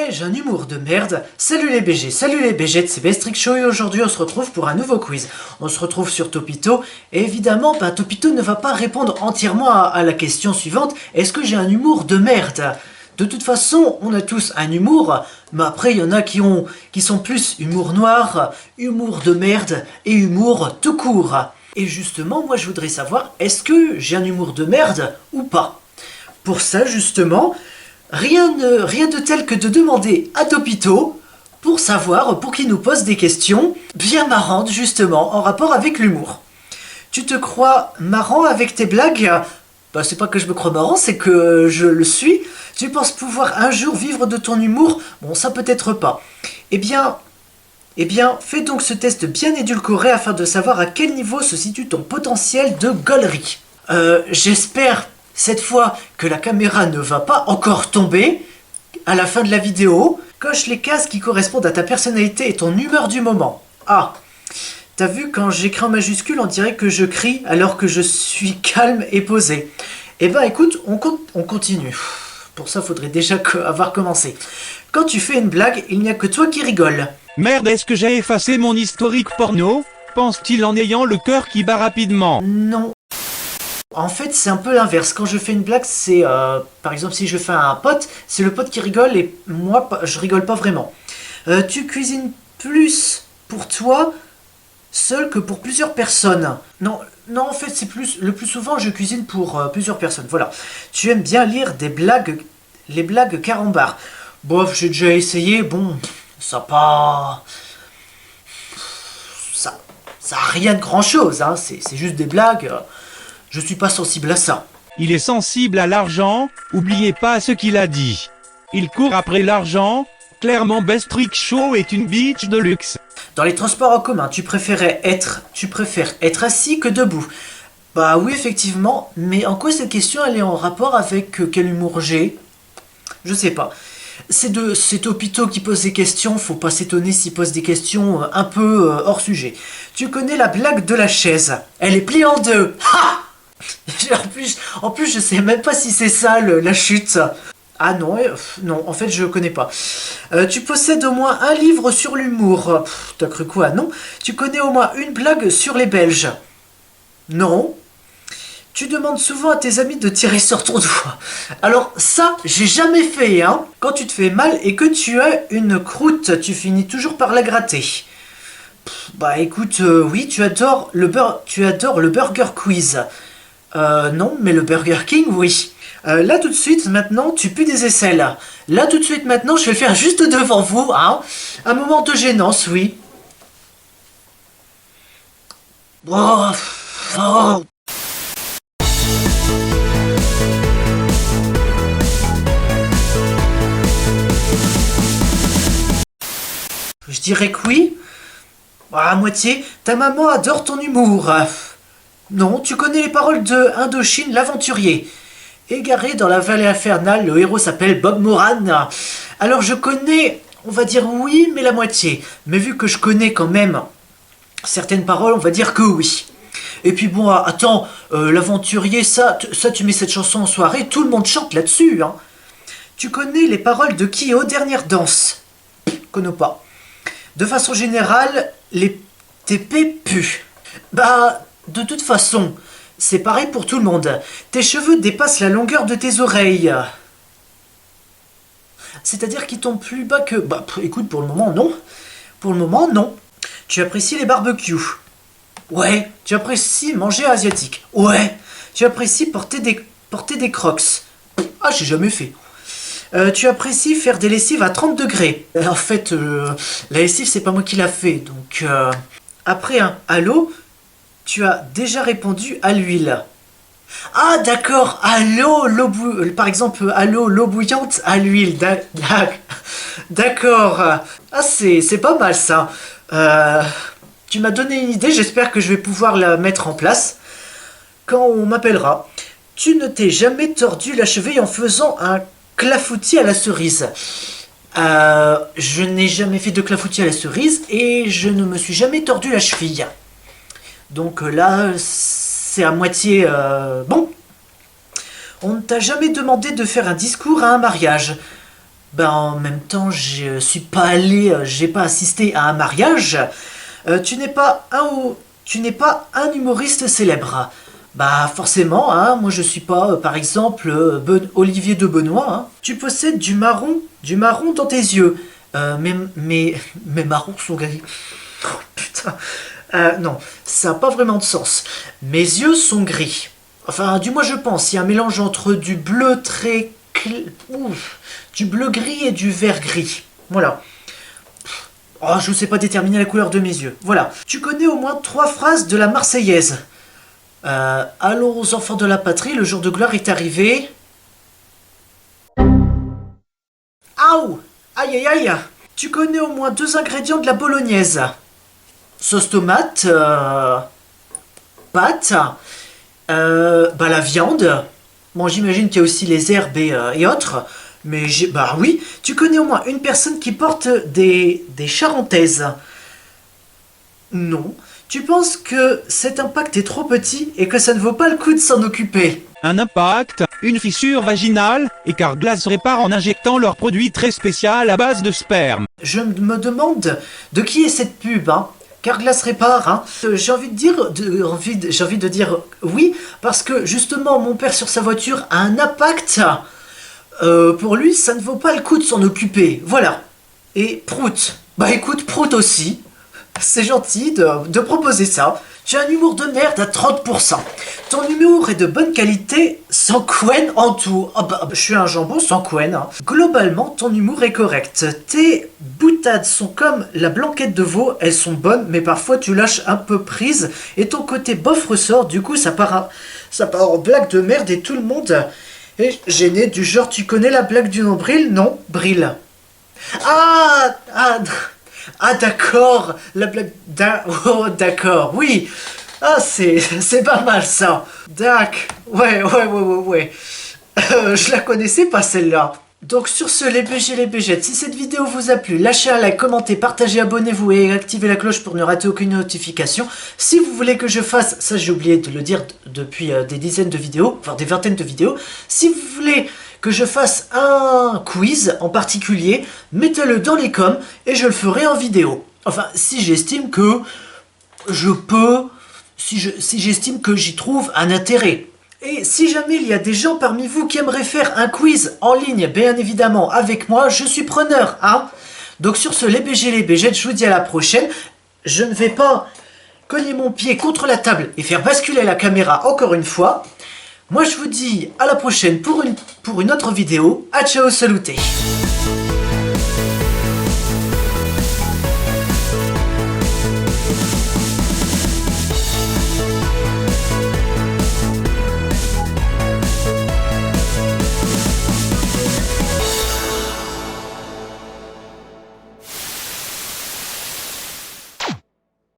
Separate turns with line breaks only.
Eh, j'ai un humour de merde. Salut les BG, salut les BG, c'est Bestrick Show et aujourd'hui on se retrouve pour un nouveau quiz. On se retrouve sur Topito et évidemment, Topito ne va pas répondre entièrement à la question suivante. Est-ce que j'ai un humour de merde? De toute façon, on a tous un humour, mais après il y en a qui sont plus humour noir, humour de merde et humour tout court. Et justement, moi je voudrais savoir, est-ce que j'ai un humour de merde ou pas? Pour ça, justement, rien de tel que de demander à Topito pour savoir, pour qu'il nous pose des questions bien marrantes, justement, en rapport avec l'humour. Tu te crois marrant avec tes blagues? C'est pas que je me crois marrant, c'est que je le suis. Tu penses pouvoir un jour vivre de ton humour? Bon, ça peut-être pas. Eh bien, fais donc ce test bien édulcoré afin de savoir à quel niveau se situe ton potentiel de gaulerie. J'espère cette fois que la caméra ne va pas encore tomber à la fin de la vidéo. Coche les cases qui correspondent à ta personnalité et ton humeur du moment. Ah, t'as vu, quand j'écris en majuscule, on dirait que je crie alors que je suis calme et posé. Eh ben écoute, on continue. Pour ça, faudrait déjà avoir commencé. Quand tu fais une blague, il n'y a que toi qui rigole.
Merde, est-ce que j'ai effacé mon historique porno? Pense-t-il en ayant le cœur qui bat rapidement?
Non. En fait, c'est un peu l'inverse. Quand je fais une blague, c'est... par exemple, si je fais un pote, c'est le pote qui rigole et moi, je rigole pas vraiment. Tu cuisines plus pour toi seul que pour plusieurs personnes. Non, en fait, c'est plus... Le plus souvent, je cuisine pour plusieurs personnes. Voilà. Tu aimes bien lire des blagues... Les blagues carambars. Bof, j'ai déjà essayé. Bon, ça a pas... Ça a rien de grand-chose, hein. C'est juste des blagues... Je suis pas sensible à ça.
Il est sensible à l'argent, oubliez pas ce qu'il a dit. Il court après l'argent, clairement Bestrick Show est une bitch de luxe.
Dans les transports en commun, tu préfères être assis que debout? Bah oui, effectivement, mais en quoi cette question elle est en rapport avec quel humour j'ai? Je sais pas. C'est Topito qui pose des questions, faut pas s'étonner s'il pose des questions un peu hors sujet. Tu connais la blague de la chaise? Elle est pliée en deux. Ha! En plus, je sais même pas si c'est ça la chute. Ah non, non, en fait, je connais pas. Tu possèdes au moins un livre sur l'humour. T'as cru quoi? Non. Tu connais au moins une blague sur les Belges? Non. Tu demandes souvent à tes amis de tirer sur ton doigt. Alors ça, j'ai jamais fait, hein. Quand tu te fais mal et que tu as une croûte, tu finis toujours par la gratter. Écoute, oui, tu adores le Burger Quiz. Non, mais le Burger King, oui. Là, tout de suite, maintenant, tu pues des aisselles. Là, tout de suite, maintenant, je vais le faire juste devant vous, hein. Un moment de gênance, oui. Oh. Je dirais que oui. À moitié, ta maman adore ton humour. Non, tu connais les paroles de Indochine l'aventurier. Égaré dans la vallée infernale, le héros s'appelle Bob Moran. Alors je connais, on va dire oui, mais la moitié. Mais vu que je connais quand même certaines paroles, on va dire que oui. Et puis bon, attends, l'aventurier, ça tu mets cette chanson en soirée, tout le monde chante là-dessus. Hein. Tu connais les paroles de qui aux dernières danses? Connais pas. De façon générale, les TP puent. De toute façon, c'est pareil pour tout le monde. Tes cheveux dépassent la longueur de tes oreilles. C'est-à-dire qu'ils tombent plus bas que... écoute, pour le moment, non. Pour le moment, non. Tu apprécies les barbecues? Ouais. Tu apprécies manger asiatique? Ouais. Tu apprécies porter des crocs? Ah, j'ai jamais fait. Tu apprécies faire des lessives à 30 degrés? En fait, la lessive, c'est pas moi qui l'a fait. Donc, après un allô, tu as déjà répondu à l'huile. Ah, d'accord, à l'eau, par exemple, à l'eau bouillante, à l'huile. D'accord. Ah, c'est pas mal ça. Tu m'as donné une idée, j'espère que je vais pouvoir la mettre en place quand on m'appellera. Tu ne t'es jamais tordu la cheville en faisant un clafoutis à la cerise? Je n'ai jamais fait de clafoutis à la cerise et je ne me suis jamais tordu la cheville. Donc là, c'est à moitié bon. On ne t'a jamais demandé de faire un discours à un mariage? Ben, en même temps, je suis pas allé, j'ai pas assisté à un mariage. Tu n'es pas un humoriste célèbre. Bah forcément, hein, moi je suis pas, par exemple, Olivier de Benoît. Hein. Tu possèdes du marron dans tes yeux. Mes marrons sont gris. Oh putain. Non, ça n'a pas vraiment de sens. Mes yeux sont gris. Enfin, du moins je pense, il y a un mélange entre du bleu du bleu gris et du vert gris. Voilà. Oh, je ne sais pas déterminer la couleur de mes yeux. Voilà. Tu connais au moins 3 phrases de la Marseillaise. Allons aux enfants de la patrie, le jour de gloire est arrivé. Aouh! Aïe aïe aïe! Tu connais au moins 2 ingrédients de la bolognaise. Sauce tomate, pâte, bah la viande. Bon, j'imagine qu'il y a aussi les herbes et autres. Mais bah oui, tu connais au moins une personne qui porte des charentaises. Non. Tu penses que cet impact est trop petit et que ça ne vaut pas le coup de s'en occuper.
Un impact, une fissure vaginale, et Carglass répare en injectant leur produit très spécial à base de sperme.
Je me demande de qui est cette pub, hein. Carglass répare, hein. J'ai envie de dire oui, parce que justement mon père sur sa voiture a un impact. Pour lui, ça ne vaut pas le coup de s'en occuper. Voilà. Et Prout. Bah écoute, Prout aussi. C'est gentil de proposer ça. Tu as un humour de merde à 30%. Ton humour est de bonne qualité, sans couenne en tout. Ah bah, je suis un jambon sans couenne. Hein. Globalement, ton humour est correct. Tes boutades sont comme la blanquette de veau, elles sont bonnes, mais parfois tu lâches un peu prise et ton côté bof ressort. Du coup, ça part en blague de merde et tout le monde est gêné du genre, tu connais la blague du nombril? Non, brille. Ah d'accord, la blague oh d'accord, oui. Ah c'est pas mal ça. Ouais. Je la connaissais pas celle-là. Donc sur ce, les BG, les BG, si cette vidéo vous a plu, lâchez un like, commentez, partagez, abonnez-vous et activez la cloche pour ne rater aucune notification. Si vous voulez que je fasse, ça j'ai oublié de le dire depuis des dizaines de vidéos, enfin des vingtaines de vidéos, si vous voulez que je fasse un quiz en particulier, mettez-le dans les coms et je le ferai en vidéo. Enfin, si j'estime que je peux, si j'estime que j'y trouve un intérêt. Et si jamais il y a des gens parmi vous qui aimeraient faire un quiz en ligne, bien évidemment, avec moi, je suis preneur, hein. Donc sur ce, les BG, je vous dis à la prochaine. Je ne vais pas cogner mon pied contre la table et faire basculer la caméra encore une fois. Moi je vous dis à la prochaine pour une autre vidéo. A ciao, saluté.